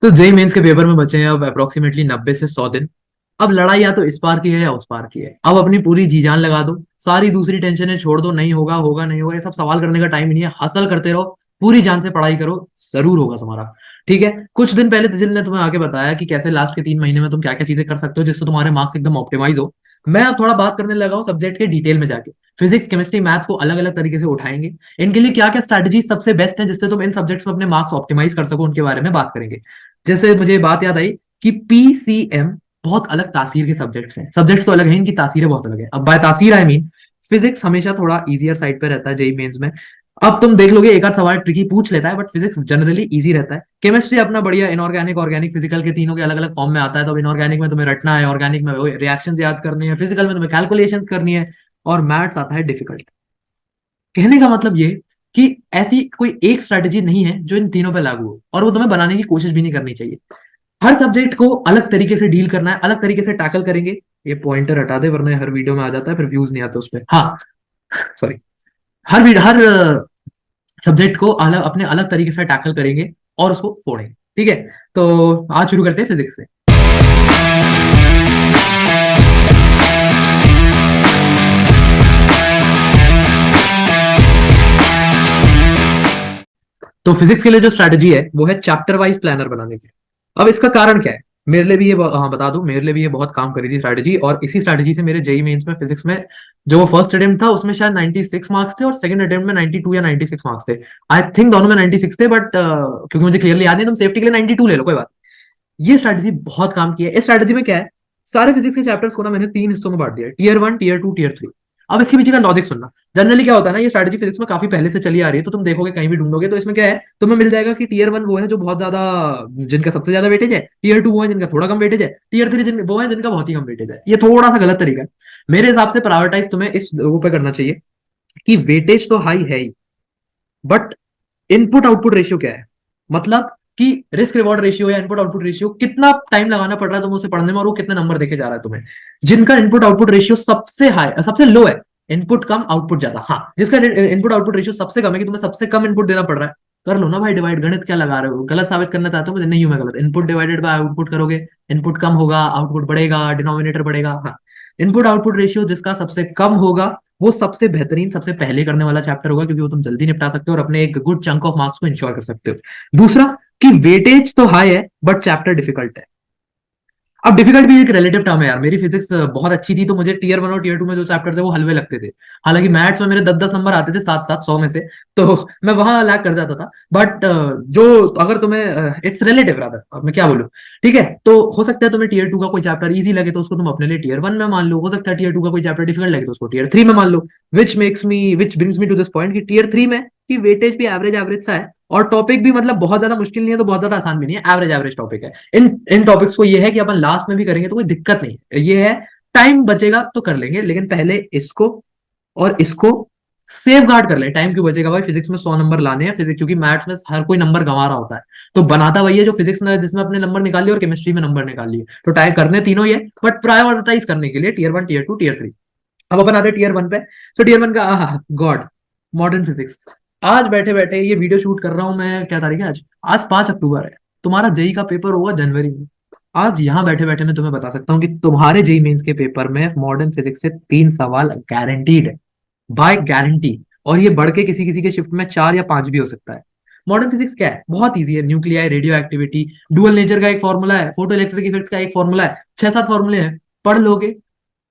तो JEE mains के paper में बचे हैं अब अप्रोक्सीमेटली 90 से 100 दिन। अब लड़ाई या तो इस पार की है या उस पार की है। अब अपनी पूरी जी जान लगा दो, सारी दूसरी टेंशनें छोड़ दो। नहीं होगा, होगा नहीं होगा, ये सब सवाल करने का टाइम ही नहीं है। हसल करते रहो, पूरी जान से पढ़ाई करो, जरूर होगा तुम्हारा। ठीक है। कुछ दिन पहले तिजिल ने तुम्हें आके बताया कि कैसे लास्ट के 3 महीने में तुम क्या क्या चीजें कर सकते हो जिससे तुम्हारे मार्क्स एकदम ऑप्टिमाइज हो। मैं अब थोड़ा बात करने लगा हूँ सब्जेक्ट के डिटेल में जाके। फिजिक्स, केमिस्ट्री, मैथ को अलग अलग तरीके से उठाएंगे। इनके लिए क्या क्या स्ट्रैटेजी सबसे बेस्ट है जिससे तुम इन सब्जेक्ट्स में अपने मार्क्स ऑप्टिमाइज कर सको, उनके बारे में बात करेंगे। जैसे मुझे बात याद आई कि पीसीएम बहुत अलग तासीर के सब्जेक्ट्स हैं। सब्जेक्ट्स तो अलग हैं, इनकी तासीरें बहुत अलग है। अब बाय तासीर आई मीन फिजिक्स हमेशा थोड़ा इजियर साइड पे रहता है जेई मेंस में। अब तुम देख लोगे एक आध सवाल ट्रिकी पूछ लेता है, बट फिजिक्स जनरली इजी रहता है। केमिस्ट्री अपना बढ़िया इनऑर्गेनिक, ऑर्गेनिक, फिजिकल के तीनों के अलग अलग फॉर्म में आता है। तो इनऑर्गेनिक में तुम्हें रटना है, ऑर्गेनिक में रिएक्शन याद करनी है, फिजिकल में तुम्हें कैलकुलेशंस करनी है, और मैथ्स आता है डिफिकल्ट। कहने का मतलब ये कि ऐसी कोई एक स्ट्रैटेजी नहीं है जो इन तीनों पे लागू हो, और वो तुम्हें बनाने की कोशिश भी नहीं करनी चाहिए। हर सब्जेक्ट को अलग तरीके से डील करना है, अलग तरीके से टैकल करेंगे। ये पॉइंटर हटा दे वरना हर वीडियो में आ जाता है, फिर व्यूज नहीं आते उस पर। हाँ, सॉरी। हर सब्जेक्ट को अलग अपने अलग तरीके से टैकल करेंगे और उसको फोड़ेंगे। ठीक है। तो आज शुरू करते हैं फिजिक्स से। तो फिजिक्स के लिए जो स्ट्रैटेजी है वो है चैप्टर वाइज प्लानर बनाने की। अब इसका कारण क्या है? मेरे लिए भी ये हाँ बता दूं, मेरे लिए भी ये बहुत काम करी थी स्ट्रैटेजी, और इसी स्ट्रैटेजी से मेरे जेई मेंस में फिजिक्स में जो फर्स्ट अटेम्प्ट था उसमें शायद 96 मार्क्स थे, और सेकंड अटेम्प्ट में 92 या 96 मार्क्स थे। आई थिंक दोनों में 96 थे, बट क्योंकि मुझे क्लियरली याद नहीं, तुम सेफ्टी के लिए 92 ले लो, कोई बात। ये स्ट्रैटेजी बहुत काम की है। इस स्ट्रैटेजी में क्या है, सारे फिजिक्स के चैप्टर्स को ना मैंने 3 हिस्सों में बांट दिया, टीयर 1, टीयर 2, टीयर 3। अब इसके पीछे का लॉजिक सुनना। जनरली क्या होता है ना, ये स्ट्रैटेजी फिजिक्स में काफी पहले से चली आ रही है, तो तुम देखोगे कहीं भी ढूंढोगे तो इसमें क्या है, तुम्हें मिल जाएगा कि टीयर 1 वो है जो बहुत ज्यादा, जिनका सबसे ज्यादा वेटेज है। टीयर 2 वो है जिनका थोड़ा कम वेटेज है। टीयर 3 वो है जिनका बहुत ही कम वेटेज है। ये थोड़ा सा गलत तरीका है। मेरे हिसाब से प्रायोरिटाइज तुम्हें इस वो पे करना चाहिए कि वेटेज तो हाई है ही, बट इनपुट आउटपुट रेशियो क्या है। मतलब कि रिस्क रिवॉर्ड रेशियो या इनपुट आउटपुट रेशियो, कितना टाइम लगाना पड़ रहा है तुम्हें उसे पढ़ने में, और वो कितने नंबर देके जा रहा है तुम्हें। जिनका इनपुट आउटपुट रेशियो सबसे हाई, सबसे लो है, इनपुट कम आउटपुट ज्यादा। हाँ, जिसका इनपुट आउटपुट रेशियो सबसे कम है कि तुम्हें सबसे कम इनपुट देना पड़ रहा है, कर लो ना भाई डिवाइड। गणित क्या लगा रहे हो? गलत साबित करना चाहते हो मुझे? नहीं हूं मैं गलत। इनपुट डिवाइडेड बाय आउटपुट करोगे, इनपुट कम होगा, आउटपुट बढ़ेगा, डिनोमिनेटर बढ़ेगा। हाँ, इनपुट आउटपुट रेशियो जिसका सबसे कम होगा वो सबसे बेहतरीन, सबसे पहले करने वाला चैप्टर होगा, क्योंकि वो तुम जल्दी निपटा सकते हो और अपने एक गुड चंक ऑफ मार्क्स को इंश्योर कर सकते हो। दूसरा कि वेटेज तो हाई है बट चैप्टर डिफिकल्ट है। अब डिफिकल्ट भी एक रिलेटिव टर्म है यार। मेरी फिजिक्स बहुत अच्छी थी तो मुझे टीयर 1 और टीयर 2 में जो चैप्टर्स है वो हलवे लगते थे। हालांकि मैथ्स में मेरे 10-10 नंबर आते थे, 7-7 100 में से, तो मैं वहां लैग कर जाता था। बट जो, अगर तुम्हें इट्स रिलेटिव रादर, अब मैं क्या बोलूं। ठीक है, तो हो सकता है तुम्हें टीयर 2 का कोई चैप्टर इजी लगे तो उसको तुम अपने लिए टीयर 1 में मान लो। हो सकता है टीयर 2 का कोई चैप्टर डिफिकल्ट लगे तो उसको टीयर 3 में मान लो। Which brings me to this point कि टीयर 3 में कि वेटेज भी एवरेज एवरेज सा है, और टॉपिक भी मतलब बहुत ज्यादा मुश्किल नहीं है तो बहुत ज्यादा आसान भी नहीं है, एवरेज एवरेज टॉपिक है। इन इन टॉपिक्स को ये है कि अपन लास्ट में भी करेंगे तो कोई दिक्कत नहीं है। ये है, टाइम बचेगा तो कर लेंगे, लेकिन पहले इसको और इसको सेफ गार्ड कर ले। टाइम क्यों बचेगा भाई? फिजिक्स में 100 नंबर लाने हैं फिजिक्स, क्योंकि मैथ्स में हर कोई नंबर गंवा रहा होता है। तो बनाता वही है जो फिजिक्स में, जिसमें अपने नंबर निकाल लिए और केमिस्ट्री में नंबर निकाल लिए। तो टाइप करने तीनों ही है, बट प्रायोरिटाइज करने के लिए टीयर 1, टीयर 2, टीयर 3। अब अपन आते हैं टीयर 1 पे। तो टीयर 1 का गॉड, मॉडर्न फिजिक्स। आज बैठे बैठे ये वीडियो शूट कर रहा हूं मैं, क्या तारीख है आज? आज 5 अक्टूबर है। तुम्हारा जेई का पेपर होगा जनवरी में। आज यहां बैठे बैठे मैं तुम्हें बता सकता हूँ कि तुम्हारे जेई मेंस के पेपर में मॉडर्न फिजिक्स से 3 सवाल गारंटीड है, बाय गारंटी। और ये बढ़ के किसी किसी के शिफ्ट में 4 या 5 भी हो सकता है। मॉडर्न फिजिक्स क्या है? बहुत ईजी है। Nuclei, radio activity, dual nature का एक फॉर्मूला है, फोटो इलेक्ट्रिक इफेक्ट का एक फॉर्मूला है, 6-7 फॉर्मूले हैं, पढ़ लोगे।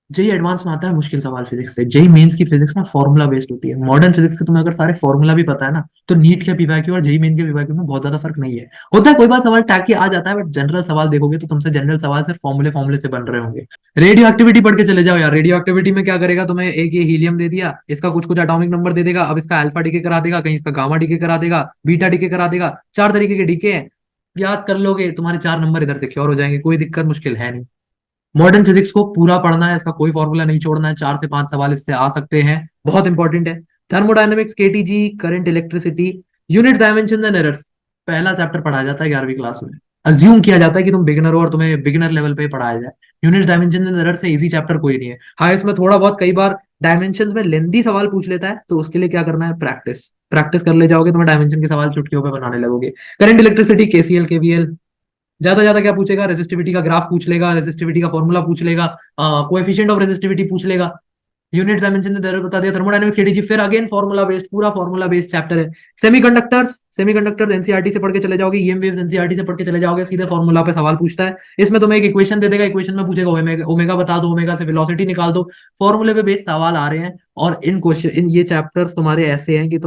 जेई एडवांस में आता है मुश्किल सवाल फिजिक्स से। जेई मेंस की फिजिक्स ना फॉर्मूला बेस्ड होती है। मॉडर्न फिजिक्स के तुम्हें अगर सारे फॉर्मूला भी पता है ना, तो नीट के पीवाईक्यू और जेई मेन के पीवाईक्यू में बहुत ज्यादा फर्क नहीं है। होता है कोई बात सवाल टैग के आ जाता है, बट जनरल सवाल देखोगे तो तुमसे जनरल सवाल सिर्फ फॉर्मूले फॉर्मूले से बन रहे होंगे। रेडियो एक्टिविटी पढ़ के चले जाओ यार। रेडियो एक्टिविटी में क्या करेगा, तुम्हें एक ये हीलियम दे दिया, इसका कुछ कुछ एटॉमिक नंबर दे देगा, अब इसका अल्फा डीके करा देगा, कहीं इसका गामा डीके करा देगा, बीटा डीके करा देगा। 4 तरीके के डीके हैं, याद कर लोगे तुम्हारे 4 नंबर इधर सिक्योर हो जाएंगे। कोई दिक्कत मुश्किल है नहीं। मॉडर्न फिजिक्स को पूरा पढ़ना है, इसका कोई फॉर्मूला नहीं छोड़ना है। 4 से 5 सवाल इससे आ सकते हैं, बहुत इंपॉर्टेंट है। Thermodynamics, KTG, current electricity, unit dimension and errors, पहला चैप्टर पढ़ाया जाता है 11वीं क्लास में। अज्यूम किया जाता है कि तुम बिगिनर हो और तुम्हें बिगिनर लेवल पे पढ़ाया जाए। यूनिट डायमेंशन एंड एरर से इजी चैप्टर कोई नहीं है। हाँ, इसमें थोड़ा बहुत कई बार डायमेंशन में लेंदी सवाल पूछ लेता है, तो उसके लिए क्या करना है, प्रैक्टिस। प्रैक्टिस कर ले जाओगे, तुम्हें डायमेंशन के सवाल चुटकियों पे बनाने लगोगे। करंट इलेक्ट्रिसिटी, केसीएल, केवीएल, ज्यादा क्या पूछेगा, रेजिस्टिविटी का ग्राफ पूछ लेगा, रेजिस्टिविटी का फॉर्मूला पूछ लेगा, कोएफिशिएंट ऑफ रेजिस्टिविटी पूछ लेगा, यूनिट डायमेंशन ने बता दिया, थर्मोडायनेमिक्स केटीजी, फिर अगेन फॉर्मूला बेस्ड, पूरा फॉर्मूला बेस्ड चैप्टर है। सेमीकंडक्टर्स एनसीईआरटी से पढ़ के चले जाओगे, ईएम वेव्स एनसीईआरटी से पढ़ के चले जाओगे, सीधे फॉर्मूला पे सवाल पूछता है। इसमें तुम्हें एक इक्वेशन दे देगा, इक्वेशन में पूछेगा ओमेगा बता दो, ओमेगा से वेलोसिटी निकाल दो। फॉर्मूले पे बेस्ड सवाल आ रहे हैं। और इन क्वेश्चन इन ये चैप्टर्स तुम्हारे ऐसे हैं कि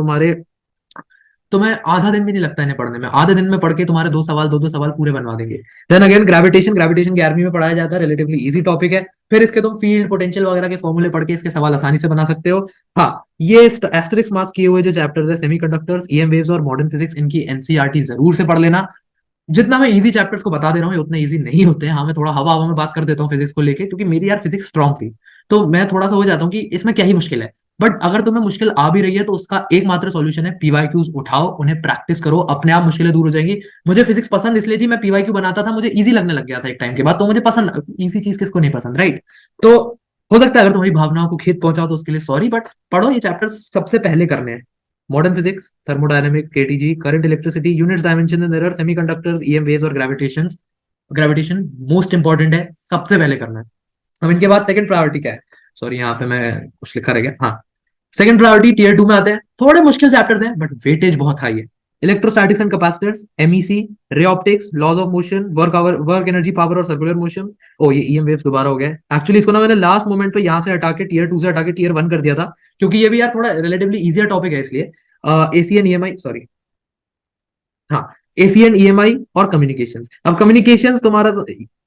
तुम्हें आधा दिन भी नहीं लगता इन्हें पढ़ने में, आधे दिन में पढ़ के तुम्हारे दो सवाल पूरे बनवा देंगे। देन अगेन ग्रेविटेशन 11वीं में पढ़ाया जाता है, रिलेटिवली इजी टॉपिक है। फिर इसके तुम फील्ड पोटेंशियल वगैरह के फॉर्मूले पढ़ के इसके सवाल आसानी से बना सकते हो। हाँ, ये एस्टेरिस्क मार्क्स किए हुए जो चैप्टर्स है, सेमीकंडक्टर्स, ईएम वेव्स और मॉडर्न फिजिक्स, इनकी एनसीईआरटी जरूर से पढ़ लेना। जितना मैं इजी चैप्टर्स को बता दे रहा हूँ, ये उतने इजी नहीं होते हैं। हाँ, मैं थोड़ा हवा हवा में बात कर देता हूँ फिजिक्स को लेके, क्योंकि मेरी यार फिजिक्स स्ट्रांग थी, तो मैं थोड़ा सा हो जाता हूँ कि इसमें क्या ही मुश्किल है। बट अगर तुम्हें मुश्किल आ भी रही है तो उसका एकमात्र सॉल्यूशन है, पीवाईक्यूज उठाओ, उन्हें प्रैक्टिस करो, अपने आप मुश्किलें दूर हो जाएंगी। मुझे फिजिक्स पसंद इसलिए थी, मैं पीवाईक्यू बनाता था, मुझे इजी लगने लग गया था एक टाइम के बाद, तो मुझे पसंद, इजी चीज किसको नहीं पसंद, राइट? तो हो सकता है अगर तुम्हारी भावनाओं को खेत पहुंचाओ तो उसके लिए सॉरी, बट पढ़ो, ये चैप्टर्स सबसे पहले करने हैं। Modern physics, thermodynamic, KTG, current electricity, units, dimension and error, semiconductors, EM waves और ग्रेविटेशन मोस्ट इंपॉर्टेंट है, सबसे पहले करना है। अब इनके बाद सेकंड प्रायोरिटी क्या है? सॉरी, यहाँ पे मैं कुछ लिखा रह गया। हाँ, सेकंड प्रायोरिटी टीयर 2 में आते हैं, थोड़े मुश्किल चैप्टर्स हैं बट वेटेज बहुत हाई है। Electrostatics and capacitors, MEC, ray optics, laws of motion, work energy power और सर्कुलर मोशन। ओ, ये ईएम वेव्स दोबारा हो गया। एक्चुअली इसको ना मैंने लास्ट मोमेंट पे यहाँ से हटा के टीयर 2 से हटा के टीयर 1 कर दिया था, क्योंकि ये भी यार थोड़ा रिलेटिवली इजियर टॉपिक है, इसलिए एसीएन ईएमआई, सॉरी, हाँ, एसीएन ईएमआई और कम्युनिकेशंस। अब कम्युनिकेशंस तुम्हारा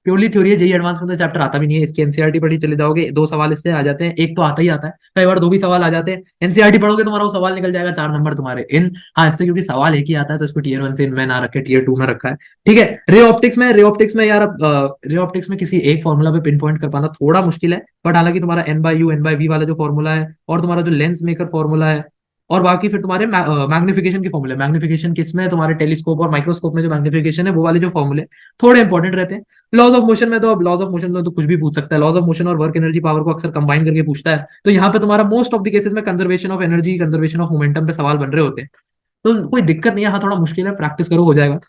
प्योरली थ्योरी है, जेई एडवांस में तो चैप्टर आता भी नहीं है, इसकी एनसीईआरटी पढ़ी चले जाओगे, दो सवाल इससे आ जाते हैं, एक तो आता ही आता है, कई बार दो भी सवाल आ जाते हैं। एनसीईआरटी पढ़ोगे तुम्हारा वो सवाल निकल जाएगा 4 नंबर तुम्हारे इन। हाँ, इससे क्योंकि सवाल एक ही आता है तो इसको टीयर 1 से इनमें ना रखे, टीयर 2 में रखा है। ठीक है। रे ऑप्टिक्स में यार, रे ऑप्टिक्स में किसी एक फॉर्मूला पे पिन पॉइंट कर पाना थोड़ा मुश्किल है, बट हालांकि तुम्हारा एन बाई वी वाला जो फॉर्मूला है, और तुम्हारा जो लेंस मेकर फॉर्मूला है, और बाकी फिर तुम्हारे मैग्निफिकेशन के फॉर्मूले, मैग्निफिकेशन किसमें, तुम्हारे टेलीस्कोप और माइक्रोस्कोप में जो मैग्निफिकेशन है, वो वाले जो फॉर्मूले थोड़े इंपॉर्टेंट रहते हैं। लॉज ऑफ मोशन में तो, अब लॉज ऑफ मोशन में तो कुछ भी पूछ सकता है, लॉज ऑफ मोशन और वर्क एनर्जी पावर को अक्सर कंबाइन करके पूछता है, तो यहाँ पे तुम्हारा मोस्ट ऑफ द केसेस में conservation of energy, conservation of momentum पे सवाल बन रहे होते हैं, तो कोई दिक्कत नहीं है। हाँ, थोड़ा मुश्किल है, प्रैक्टिस करो, हो जाएगा।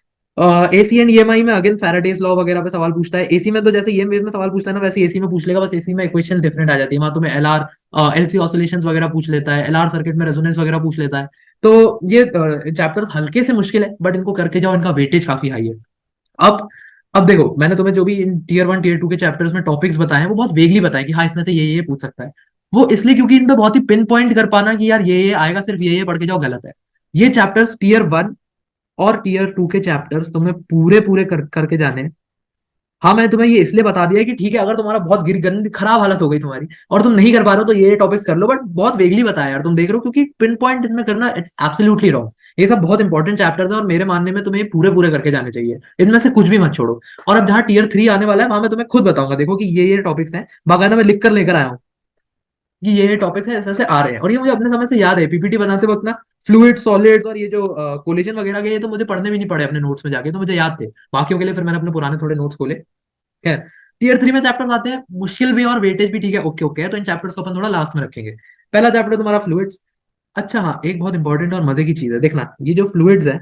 एसी एंड ईएमआई में अगेन फैराडेज लॉ वगैरह पे सवाल पूछता है। एसी में तो जैसे ईएम वेव में सवाल पूछता है ना, वैसे एसी में पूछ लेगा, बस एसी में इक्वेशंस डिफरेंट आ जाती है, वहां तुम्हें एलआर, एलसी ऑसिलेशंस वगैरह पूछ लेता है, एलआर सर्किट में रेजोनेंस वगैरह पूछ लेता है। तो ये चैप्टर्स हल्के से मुश्किल है, बट इनको करके जाओ, इनका वेटेज काफी हाई है। अब अब देखो, मैंने तुम्हें जो भी इन टीयर 1 टीयर 2 के चैप्टर्स में टॉपिक्स बताए हैं, वो बहुत वेगली बताए कि हाँ, इसमें से ये पूछ सकता है। वो इसलिए क्योंकि इन पे बहुत ही पिन पॉइंट कर पाना कि यार ये आएगा, सिर्फ ये पढ़ के जाओ, गलत है। ये चैप्टर्स टीयर 1 और टीयर 2 के चैप्टर्स तुम्हें पूरे पूरे करके जाने हैं। हाँ, मैं तुम्हें ये इसलिए बता दिया कि ठीक है, अगर तुम्हारा बहुत गिर गंदी खराब हालत हो गई तुम्हारी और तुम नहीं कर पा रहे हो तो ये टॉपिक्स कर लो, बट बहुत वेगली बताया यार, तुम देख रहे हो, क्योंकि पिन पॉइंट इनमें करना इट्स एब्सोल्युटली रॉन्ग। ये सब बहुत इंपॉर्टेंट चैप्टर्स है और मेरे मानने में तुम्हें पूरे पूरे करके जाने चाहिए, इनमें से कुछ भी मत छोड़ो। और अब जहाँ टीयर 3 आने वाला है, वहां मैं तुम्हें खुद बताऊंगा, देखो कि ये टॉपिक्स हैं, बाकायदा मैं लिख कर लेकर आया हूँ कि ये टॉपिक्स है, इसमें से आ रहे हैं, और ये मुझे अपने समय से याद है, पीपीटी बनाते वक्त ना, फ्लूइड, सॉलिड्स और ये जो कोलिजन वगैरह के, ये तो मुझे पढ़ने भी नहीं पड़े अपने नोट्स में जाके, तो मुझे याद थे। बाकियों के लिए फिर मैंने अपने पुराने थोड़े नोट्स खोले। खैर, टीयर 3 में चैप्टर्स आते हैं, मुश्किल भी और वेटेज भी ठीक है, ओके ओके है, तो इन चैप्टर्स को अपन थोड़ा लास्ट में रखेंगे। पहला चैप्टर तुम्हारा फ्लूइड्स। अच्छा हाँ, एक बहुत इंपॉर्टेंट और मजे की चीज है, देखना ये जो फ्लूइड्स है,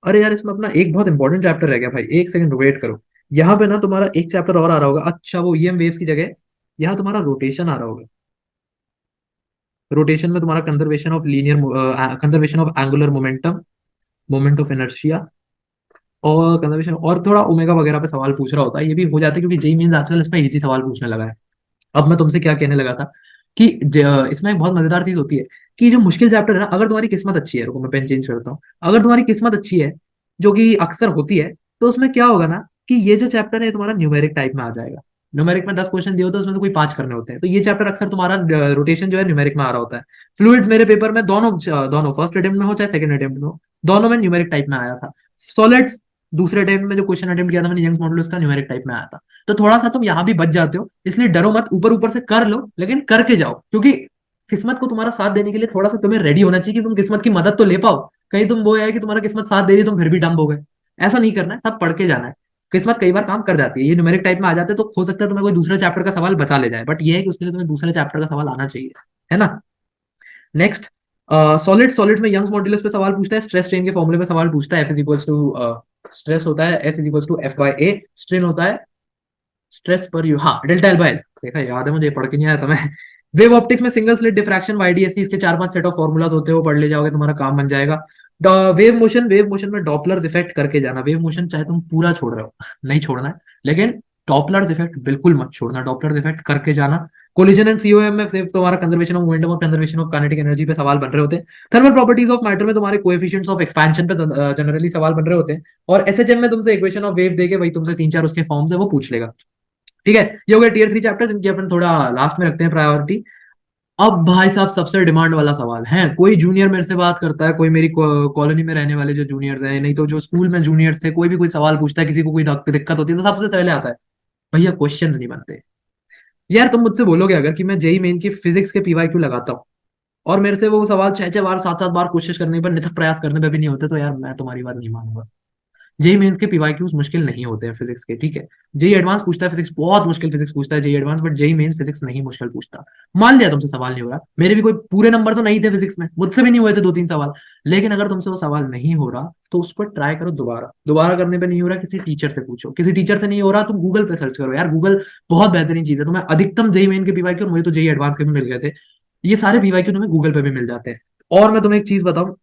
अरे यार, इसमें अपना एक बहुत इंपॉर्टेंट चैप्टर रह गया भाई, एक सेकंड वेट करो। यहाँ पे ना तुम्हारा एक चैप्टर और आ रहा होगा, अच्छा, वो ईएम वेव्स की जगह यहाँ तुम्हारा रोटेशन आ रहा होगा। रोटेशन में तुम्हारा conservation of angular momentum, moment of inertia, और कंजर्वेशन, और थोड़ा ओमेगा वगैरह पे सवाल पूछ रहा होता है, ये भी हो जाता है क्योंकि जेई मींस आजकल इसमें इजी सवाल पूछने लगा है। अब मैं तुमसे क्या कहने लगा था कि इसमें एक बहुत मजेदार चीज होती है कि जो मुश्किल चैप्टर है ना, अगर तुम्हारी किस्मत अच्छी है, रुको मैं पेन चेंज करता हूँ, अगर तुम्हारी किस्मत अच्छी है, जो कि अक्सर होती है, तो उसमें क्या होगा ना कि ये जो चैप्टर है तुम्हारा न्यूमेरिक टाइप में आ जाएगा। न्यूमेरिक में 10 क्वेश्चन दिए होते हैं, उसमें से कोई 5 करने होते हैं, तो ये चैप्टर अक्सर तुम्हारा रोटेशन जो है न्यूमेरिक में आ रहा होता है। फ्लूइड्स मेरे पेपर में दोनों दोनों फर्स्ट अटेम्प्ट में हो चाहे सेकंड अटेम्प्ट में हो, दोनों में न्यूमेरिक टाइप में आया था। सॉलिड्स दूसरे अटेम्प्ट में जो क्वेश्चन अटेम्प्ट किया था मैंने, यंग्स मॉडुलस का, न्यूमेरिक टाइप में आया था। तो थोड़ा सा तुम यहाँ भी बच जाते हो, इसलिए डरो मत, ऊपर ऊपर से कर लो, लेकिन करके जाओ, क्योंकि किस्मत को तुम्हारा साथ देने के लिए थोड़ा सा तुम्हें रेडी होना चाहिए कि तुम किस्मत की मदद तो ले पाओ। कहीं तुम वो है कि तुम्हारा किस्मत साथ दे रही तुम फिर भी डंब हो गए, ऐसा नहीं करना है, सब पढ़ के जाना है। किस्मत कई बार काम कर जाती है, ये न्यूमेरिक टाइप में आ जाते हैं तो हो सकता है तुम्हें कोई दूसरे चैप्टर का सवाल बचा ले जाए, बट ये है कि उसके लिए तुम्हें दूसरे चैप्टर का सवाल आना चाहिए, है ना। नेक्स्ट, सॉलिड्स में यंग्स मॉड्यूलस पे सवाल पूछता है, स्ट्रेस स्ट्रेन के फॉर्मूले पे सवाल पूछता है, F is equals to stress होता है S is equal to F by A, strain होता है स्ट्रेस पर यू, हाँ डेल्टा एल बाय एल, देखा याद है मुझे, पढ़ के नहीं आया था मैं। वेव ऑप्टिक्स में सिंगल स्लिट डिफ्रैक्शन YDSC, इसके 4-5 सेट ऑफ फॉर्मूलाज होते हैं, वो पढ़ ले जाओगे तुम्हारा काम बन जाएगा। वेव मोशन में डॉपलर्स इफेक्ट करके जाना। वेव मोशन चाहे तुम पूरा छोड़ रहे हो नहीं छोड़ना है, लेकिन डॉपलर्स इफेक्ट बिल्कुल मत छोड़ना, डॉपलर्स इफेक्ट करके जाना। कोलिजन एंड सीओएम में सिर्फ तुम्हारा कंजर्वेशन ऑफ मोमेंटम और कंजर्वेशन ऑफ काइनेटिक एनर्जी पे सवाल बन रहे होते हैं। थर्मल प्रॉपर्टीज ऑफ मैटर में तुम्हारे कोएफिशिएंट्स ऑफ एक्सपेंशन पे जनरली सवाल बन रहे होते हैं। और एसएचएम में तुमसे इक्वेशन ऑफ वेव देके वही तुमसे 3-4 उसके फॉर्म्स है वो पूछ लेगा। ठीक है, ये हो गया टीयर 3 चैप्टर्स, इनकी अपन थोड़ा लास्ट में रखते हैं प्रायोरिटी। अब भाई साहब सबसे डिमांड वाला सवाल है, कोई जूनियर मेरे से बात करता है, कोई मेरी कॉलोनी में रहने वाले जो जूनियर्स हैं, नहीं तो जो स्कूल में जूनियर्स थे, कोई भी कोई सवाल पूछता है, किसी को कोई दिक्कत होती है, तो सबसे पहले आता है भैया क्वेश्चंस नहीं बनते। यार तुम मुझसे बोलोगे अगर कि मैं जेई मेन की फिजिक्स के पीवाईक्यू लगाता हूँ और मेरे से वो सवाल 6-6 बार 7-7 बार कोशिश करने पर, निथक प्रयास करने पर भी नहीं होते, तो यार मैं तुम्हारी बात नहीं मानूंगा। जेई मेंस के पीवाईक्यूज मुश्किल नहीं होते हैं फिजिक्स के, ठीक है। जेई एडवांस पूछता है फिजिक्स, बहुत मुश्किल फिजिक्स पूछता है JEE advance, but JEE mains physics नहीं मुश्किल पूछता। मान लिया तुमसे सवाल नहीं हो रहा, मेरे भी कोई पूरे नंबर तो नहीं थे फिजिक्स में, मुझसे भी नहीं हुए थे 2-3 सवाल, लेकिन अगर तुमसे वो सवाल नहीं हो रहा तो उस पर ट्राई करो दोबारा, दोबारा करने पे नहीं हो रहा किसी टीचर से पूछो, किसी टीचर से नहीं हो रहा तुम गूगल पे सर्च करो, यार गूगल बहुत बेहतरीन चीज है। तुम्हें अधिकतम जेई मेन के पीवाईक्यू, मुझे तो जेई एडवांस के भी मिल गए थे, ये सारे पीवाईक्यू तुम्हें गूगल पे भी मिल जाते हैं। और मैं तुम्हें एक चीज बताऊं,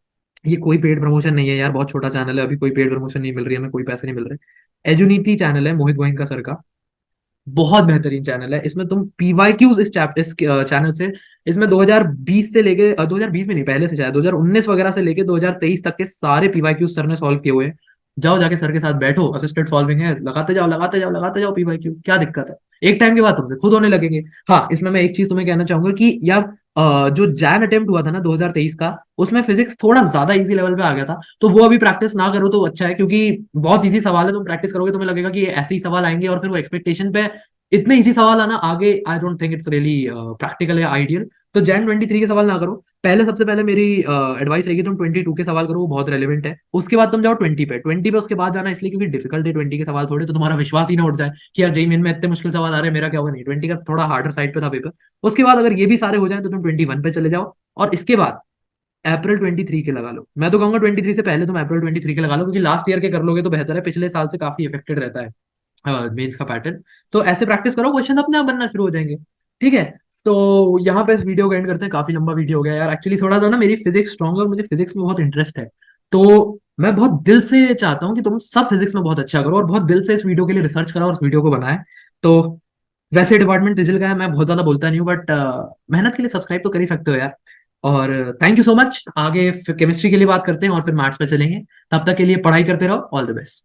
ये कोई पेड प्रमोशन नहीं है यार, बहुत छोटा चैनल है, अभी कोई पेड प्रमोशन नहीं मिल रही है, हमें कोई पैसे नहीं मिल रहे। एजुनीति चैनल है मोहित गोइंका सर का, बहुत बेहतरीन चैनल है, इसमें तुम पीवाईक्यूज इस चैप्टर इस चैनल से, इसमें 2020 से लेके 2020 में नहीं, पहले से शायद 2019 वगैरह से लेके 2023 तक के सारे पीवाईक्यूज सर ने सॉल्व किए हुए हैं। जाओ जाके सर के साथ बैठो, असिस्टेड सॉल्विंग है, लगाते जाओ लगाते जाओ लगाते जाओ पीवाईक्यू, क्या दिक्कत है, एक टाइम के बाद तुमसे खुद होने लगेंगे। हाँ इसमें मैं एक चीज तुम्हें कहना चाहूंगा कि यार जो जैन अटेम्प्ट हुआ था ना 2023 का, उसमें फिजिक्स थोड़ा ज्यादा इजी लेवल पे आ गया था, तो वो अभी प्रैक्टिस ना करो तो अच्छा है, क्योंकि बहुत इजी सवाल है, तुम प्रैक्टिस करोगे तुम्हें लगेगा कि ये ऐसे ही सवाल आएंगे, और फिर वो एक्सपेक्टेशन पे इतने इजी सवाल आना आगे, I don't think it's really practical या आइडियल। तो जैन 23 के सवाल ना करो, पहले सबसे पहले मेरी एडवाइस रहेगी तुम 22 के सवाल करो, वो बहुत रेलिवेंट है, उसके बाद तुम जाओ 20 पे उसके बाद जाना, इसलिए क्योंकि डिफिकल्ट है 20 के सवाल थोड़े, तो तुम्हारा विश्वास ही ना उठ जाए कि यार जेई मेन में इतने मुश्किल सवाल आ रहे हैं, मेरा क्या होगा, नहीं 20 का थोड़ा हार्डर साइड पे था पेपर। उसके बाद अगर ये भी सारे हो जाए तो तुम 21 पे चले जाओ, और इसके बाद अप्रैल 23 के लगा लो, मैं तो कहूंगा 23 से पहले तुम अप्रैल 23 के लगा लो, क्योंकि लास्ट ईयर के कर लोगे तो बेहतर है, पिछले साल से काफी इफेक्टेड रहता है मेंस का पैटर्न। तो ऐसे प्रैक्टिस करो, क्वेश्चन अपने आप बनना शुरू हो जाएंगे। ठीक है, तो यहाँ पे वीडियो को एंड करते हैं, काफी लंबा वीडियो हो गया यार, एक्चुअली थोड़ा सा ना मेरी फिजिक्स स्ट्रांग है और मुझे फिजिक्स में बहुत इंटरेस्ट है, तो मैं बहुत दिल से चाहता हूँ कि तुम सब फिजिक्स में बहुत अच्छा करो, और बहुत दिल से इस वीडियो के लिए रिसर्च करो और इस वीडियो को बनाए। तो वैसे डिपार्टमेंट तिजिल का है, मैं बहुत ज्यादा बोलता नहीं हूँ, बट मेहनत के लिए सब्सक्राइब तो कर ही सकते हो यार। और थैंक यू सो मच, आगे केमिस्ट्री के लिए बात करते हैं और फिर मैथ्स पे चलेंगे, तब तक के लिए पढ़ाई करते रहो, ऑल द बेस्ट।